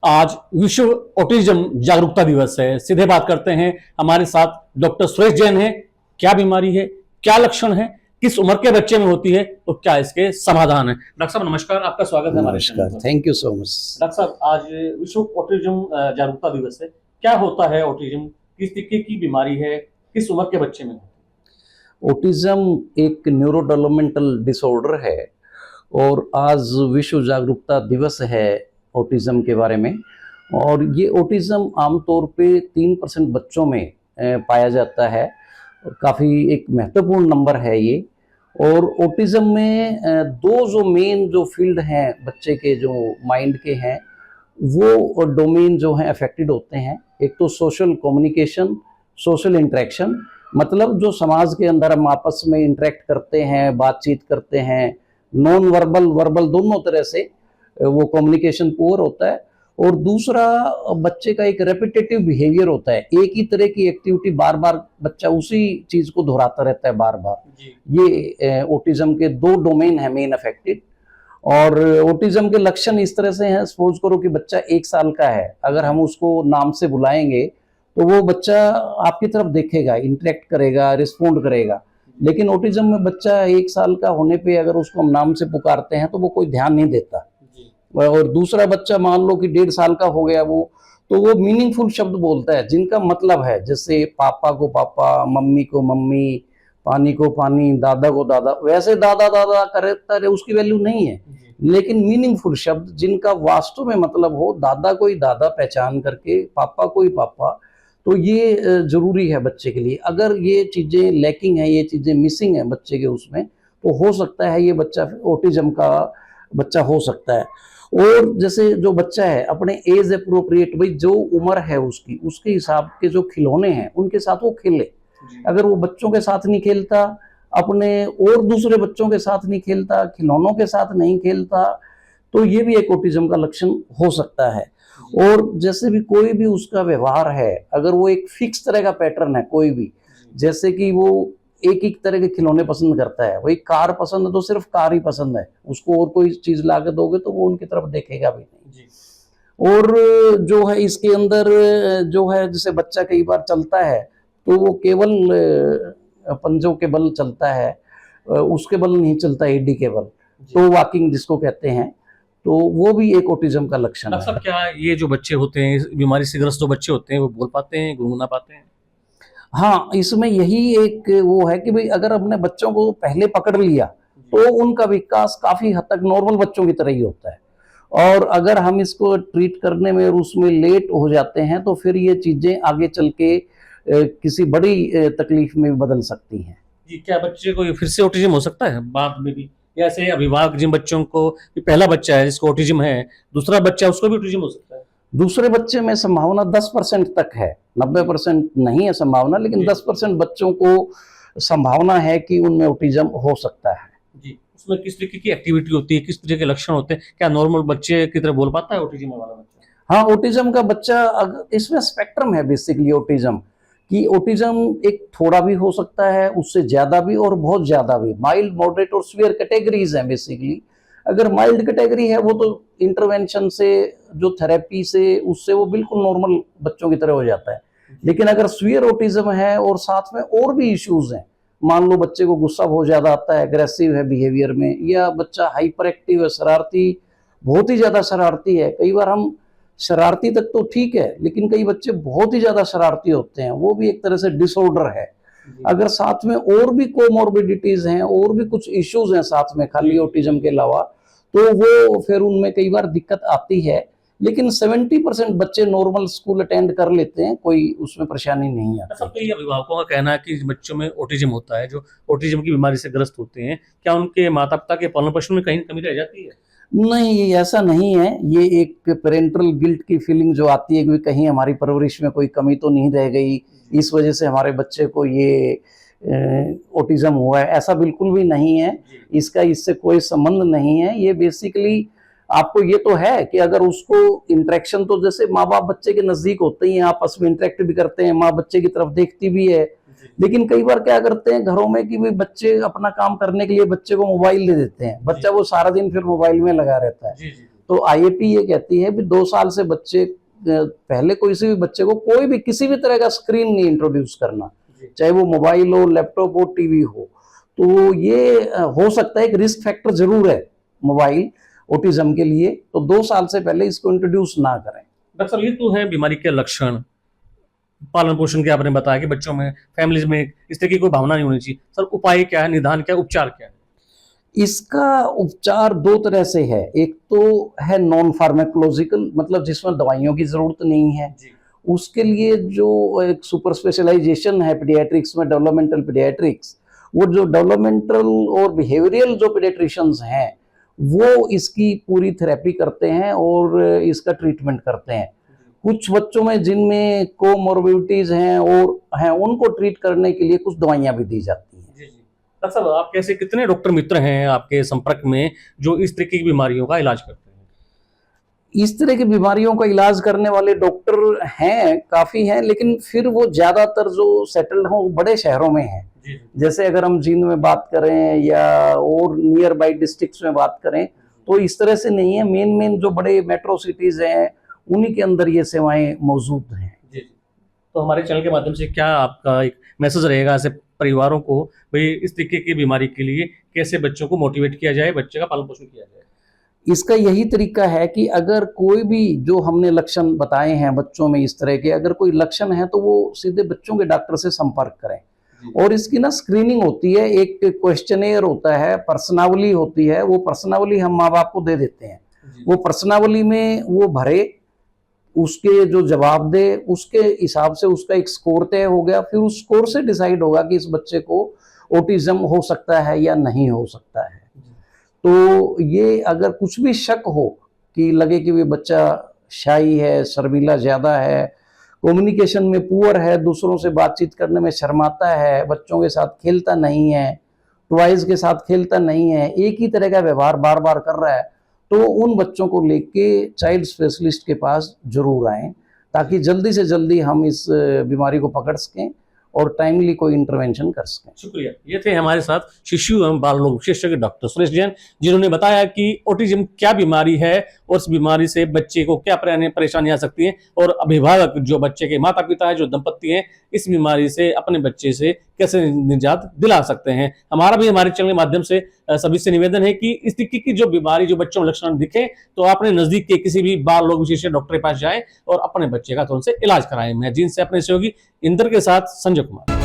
आज विश्व ऑटिज्म जागरूकता दिवस है। सीधे बात करते हैं, हमारे साथ डॉक्टर सुरेश जैन है। क्या बीमारी है, क्या लक्षण है, किस उम्र के बच्चे में होती है और क्या इसके समाधान है। डॉक्टर साहब नमस्कार, आपका स्वागत है हमारे नमस्कार, thank you so much. Doctor साहब, आज विश्व ऑटिज्म जागरूकता दिवस है। क्या होता है ऑटिज्म, किस तरीके की बीमारी है, किस उम्र के बच्चे में? ऑटिज्म एक न्यूरो डेवलपमेंटल डिसऑर्डर है और आज विश्व जागरूकता दिवस है ऑटिज्म के बारे में। और ये ऑटिज्म आमतौर पे 3% बच्चों में पाया जाता है और काफ़ी एक महत्वपूर्ण नंबर है ये। और ऑटिज्म में दो जो मेन जो फील्ड हैं बच्चे के, जो माइंड के हैं, वो डोमेन जो हैं अफेक्टेड होते हैं। एक तो सोशल कम्युनिकेशन, सोशल इंटरेक्शन, मतलब जो समाज के अंदर हम आपस में इंटरेक्ट करते हैं, बातचीत करते हैं, नॉन वर्बल वर्बल दोनों तरह से वो कम्युनिकेशन पुअर होता है। और दूसरा बच्चे का एक रेपिटेटिव बिहेवियर होता है, एक ही तरह की एक्टिविटी बार बार बच्चा उसी चीज को दोहराता रहता है बार बार। ये ऑटिज्म के दो डोमेन है मेन अफेक्टेड। और ऑटिज्म के लक्षण इस तरह से हैं, सपोज करो कि बच्चा 1 साल का है, अगर हम उसको नाम से बुलाएंगे तो वो बच्चा आपकी तरफ देखेगा, इंटरेक्ट करेगा, रिस्पोंड करेगा। लेकिन ऑटिज्म में बच्चा 1 साल का होने पे अगर उसको हम नाम से पुकारते हैं तो वो कोई ध्यान नहीं देता। और दूसरा बच्चा मान लो कि 1.5 साल का हो गया वो, तो वो मीनिंगफुल शब्द बोलता है जिनका मतलब है, जैसे पापा को पापा, मम्मी को मम्मी, पानी को पानी, दादा को दादा। वैसे दादा दादा करता रहे उसकी वैल्यू नहीं है, लेकिन मीनिंगफुल शब्द जिनका वास्तव में मतलब हो, दादा को ही दादा पहचान करके, पापा को ही पापा। तो ये जरूरी है बच्चे के लिए। अगर ये चीजें लैकिंग है, ये चीजें मिसिंग है बच्चे के उसमें, तो हो सकता है ये बच्चा ऑटिज्म का बच्चा हो सकता है। और जैसे जो बच्चा है अपने एज अप्रोप्रिएट, भाई जो उम्र है उसकी, उसके हिसाब के जो खिलौने हैं उनके साथ वो खेले। अगर वो बच्चों के साथ नहीं खेलता, अपने और दूसरे बच्चों के साथ नहीं खेलता, खिलौनों के साथ नहीं खेलता, तो ये भी एक ऑटिज्म का लक्षण हो सकता है। और जैसे भी कोई भी उसका व्यवहार है, अगर वो एक फिक्स तरह का पैटर्न है कोई भी, जैसे कि वो एक एक तरह के खिलौने पसंद करता है, वही कार पसंद है तो सिर्फ कार ही पसंद है, उसको और कोई चीज ला के दोगे तो वो उनकी तरफ देखेगा भी नहीं। और जो है इसके अंदर जो है, जैसे बच्चा कई बार चलता है तो वो केवल पंजों के बल चलता है, उसके बल नहीं चलता, एडी के बल, तो वॉकिंग जिसको कहते हैं, तो वो भी एक ऑटिज्म का लक्षण है। क्या ये जो बच्चे होते हैं, इस बीमारी से ग्रस्त जो बच्चे होते हैं, वो बोल पाते हैं, गुनगुना पाते हैं? हाँ, इसमें यही एक वो है कि भाई अगर हमने बच्चों को पहले पकड़ लिया तो उनका विकास काफी हद तक नॉर्मल बच्चों की तरह ही होता है। और अगर हम इसको ट्रीट करने में और उसमें लेट हो जाते हैं तो फिर ये चीजें आगे चल के किसी बड़ी तकलीफ में बदल सकती हैं। जी, क्या बच्चे को फिर से ऑटिज्म हो सकता है बाद में भी? जैसे अभिभावक जिन बच्चों को, पहला बच्चा है जिसको ऑटिज्म है, दूसरा बच्चा उसको भी ऑटिज्म हो सकता है? दूसरे बच्चे में संभावना 10% तक है, 90% नहीं है संभावना, लेकिन 10% बच्चों को संभावना है कि उनमें ऑटिज्म हो सकता है। जी, उसमें किस तरीके की एक्टिविटी होती है, किस तरह के लक्षण होते हैं? क्या नॉर्मल बच्चे की तरह बोल पाता है ऑटिज्म वाला बच्चा? हाँ, ऑटिज्म का बच्चा, इसमें स्पेक्ट्रम है बेसिकली ऑटिज्म कि ऑटिज्म एक थोड़ा भी हो सकता है, उससे ज्यादा भी और बहुत ज्यादा भी। माइल्ड, मॉडरेट और सीवियर कैटेगरीज हैं बेसिकली। अगर माइल्ड कैटेगरी है वो तो इंटरवेंशन से, जो थेरेपी से, उससे वो बिल्कुल नॉर्मल बच्चों की तरह हो जाता है। लेकिन अगर सीवियर ऑटिज्म है और साथ में और भी इश्यूज हैं, मान लो बच्चे को गुस्सा बहुत ज्यादा आता है, अग्रेसिव है बिहेवियर में, या बच्चा हाइपर एक्टिव है, शरारती, बहुत ही ज्यादा शरारती है। कई बार हम शरारती तक तो ठीक है, लेकिन कई बच्चे बहुत ही ज्यादा शरारती होते हैं, वो भी एक तरह से डिसऑर्डर है। अगर साथ में और भी कोमोर्बिडिटीज हैं और भी कुछ इश्यूज हैं साथ में खाली ऑटिज्म के अलावा, तो वो फिर उनमें कई बार दिक्कत आती है। लेकिन 70% बच्चे नॉर्मल स्कूल अटेंड कर लेते हैं, कोई उसमें परेशानी नहीं आती। कई अभिभावकों का कहना है कि बच्चों में ऑटिज्म होता है, जो ऑटिज्म की बीमारी से ग्रस्त होते हैं, क्या उनके माता पिता के पालन पोषण में कहीं कमी रह जाती है? नहीं, ऐसा नहीं है। ये एक पेरेंटल गिल्ट की फीलिंग जो आती है कि कहीं हमारी परवरिश में कोई कमी तो नहीं रह गई, इस वजह से हमारे बच्चे को ये ऑटिज्म हुआ है, ऐसा बिल्कुल भी नहीं है। इसका इससे कोई संबंध नहीं है। ये बेसिकली आपको ये तो है कि अगर उसको इंटरेक्शन, तो जैसे माँ बाप बच्चे के नजदीक होते ही हैं, आपस में इंटरेक्ट भी करते हैं, माँ बच्चे की तरफ देखती भी है। लेकिन कई बार क्या करते हैं घरों में कि भाई बच्चे अपना काम करने के लिए बच्चे को मोबाइल दे देते हैं, बच्चा वो सारा दिन फिर मोबाइल में लगा रहता है। तो आईएपी ये कहती है भी 2 साल से बच्चे पहले किसी भी बच्चे को कोई भी किसी भी तरह का स्क्रीन नहीं इंट्रोड्यूस करना, चाहे वो मोबाइल हो, लैपटॉप हो, टीवी हो। तो ये हो सकता है एक रिस्क फैक्टर जरूर है मोबाइल ऑटिज्म के लिए, तो 2 साल से पहले इसको इंट्रोड्यूस ना करें। डॉक्टर साहब, ये तो है बीमारी के लक्षण, पालन पोषण के आपने बताया कि बच्चों में, फैमिलीज में इस तरह की कोई भावना नहीं होनी चाहिए। सर, उपाय क्या है, निदान क्या है, उपचार क्या है? इसका उपचार 2 तरह से है। एक तो है नॉन फार्माकोलॉजिकल, मतलब जिसमें दवाइयों की जरूरत नहीं है। उसके लिए जो एक सुपर स्पेशलाइजेशन है पीडियाट्रिक्स में, डेवलपमेंटल पीडियाट्रिक्स, वो जो डेवलपमेंटल और बिहेवियरल जो पीडियाट्रिशियंस हैं वो इसकी पूरी थेरेपी करते हैं और इसका ट्रीटमेंट करते हैं। कुछ बच्चों में जिनमें कोमोर्बिडिटीज हैं और हैं, उनको ट्रीट करने के लिए कुछ दवाइयां भी दी जाती हैं। जी जी। डॉक्टर साहब, आप कैसे, कितने डॉक्टर मित्र हैं आपके संपर्क में जो इस तरह की बीमारियों का इलाज करते हैं? इस तरह की बीमारियों का इलाज करने वाले डॉक्टर हैं, काफी हैं, लेकिन फिर वो ज्यादातर जो सेटल्ड हों बड़े शहरों में हैं। जैसे अगर हम जींद में बात करें या और नियर बाई डिस्ट्रिक्ट्स में बात करें तो इस तरह से नहीं है। मेन जो बड़े मेट्रो सिटीज हैं उन्हीं के अंदर ये सेवाएं मौजूद हैं। जी। तो हमारे चैनल के माध्यम से क्या आपका एक मैसेज रहेगा ऐसे परिवारों को, भाई इस तरीके की बीमारी के लिए कैसे बच्चों को मोटिवेट किया जाए, बच्चे का पालन पोषण किया जाए? इसका यही तरीका है कि अगर कोई भी जो हमने लक्षण बताए हैं बच्चों में इस तरह के, अगर कोई लक्षण है तो वो सीधे बच्चों के डॉक्टर से संपर्क करें। और इसकी ना स्क्रीनिंग होती है, एक क्वेश्चनेयर होता है, प्रश्नावली होती है, वो प्रश्नावली हम माँ बाप को दे देते हैं। वो प्रश्नावली में वो भरे, उसके जो जवाब दे, उसके हिसाब से उसका एक स्कोर तय हो गया। फिर उस स्कोर से डिसाइड होगा कि इस बच्चे को ऑटिज्म हो सकता है या नहीं हो सकता है। तो ये अगर कुछ भी शक हो कि लगे कि वे बच्चा शाई है, शर्मीला ज्यादा है, कम्युनिकेशन में पुअर है, दूसरों से बातचीत करने में शर्माता है, बच्चों के साथ खेलता नहीं है, टॉयज के साथ खेलता नहीं है, एक ही तरह का व्यवहार बार बार कर रहा है, तो उन बच्चों को लेके चाइल्ड स्पेशलिस्ट के पास जरूर आएं, ताकि जल्दी से जल्दी हम इस बीमारी को पकड़ सकें और टाइमली कोई इंटरवेंशन कर सकें। शुक्रिया। ये थे हमारे साथ शिशु एवं बाल रोग विशेषज्ञ डॉक्टर सुरेश जैन, जिन्होंने बताया कि ऑटिज्म क्या बीमारी है और उस बीमारी से बच्चे को क्या परेशानी आ सकती है, और अभिभावक जो बच्चे के माता पिता है, जो दंपति हैं, इस बीमारी से अपने बच्चे से कैसे निजात दिला सकते हैं। हमारा भी हमारे चैनल के माध्यम से सभी से निवेदन है कि इस तरीके की जो बीमारी जो बच्चों में लक्षण दिखे तो अपने नजदीक के किसी भी बाल रोग विशेषज्ञ डॉक्टर के पास जाएं और अपने बच्चे का तुरंत से इलाज कराएं। मैं जींद से अपने सहयोगी इंदर के साथ संजय कुमार।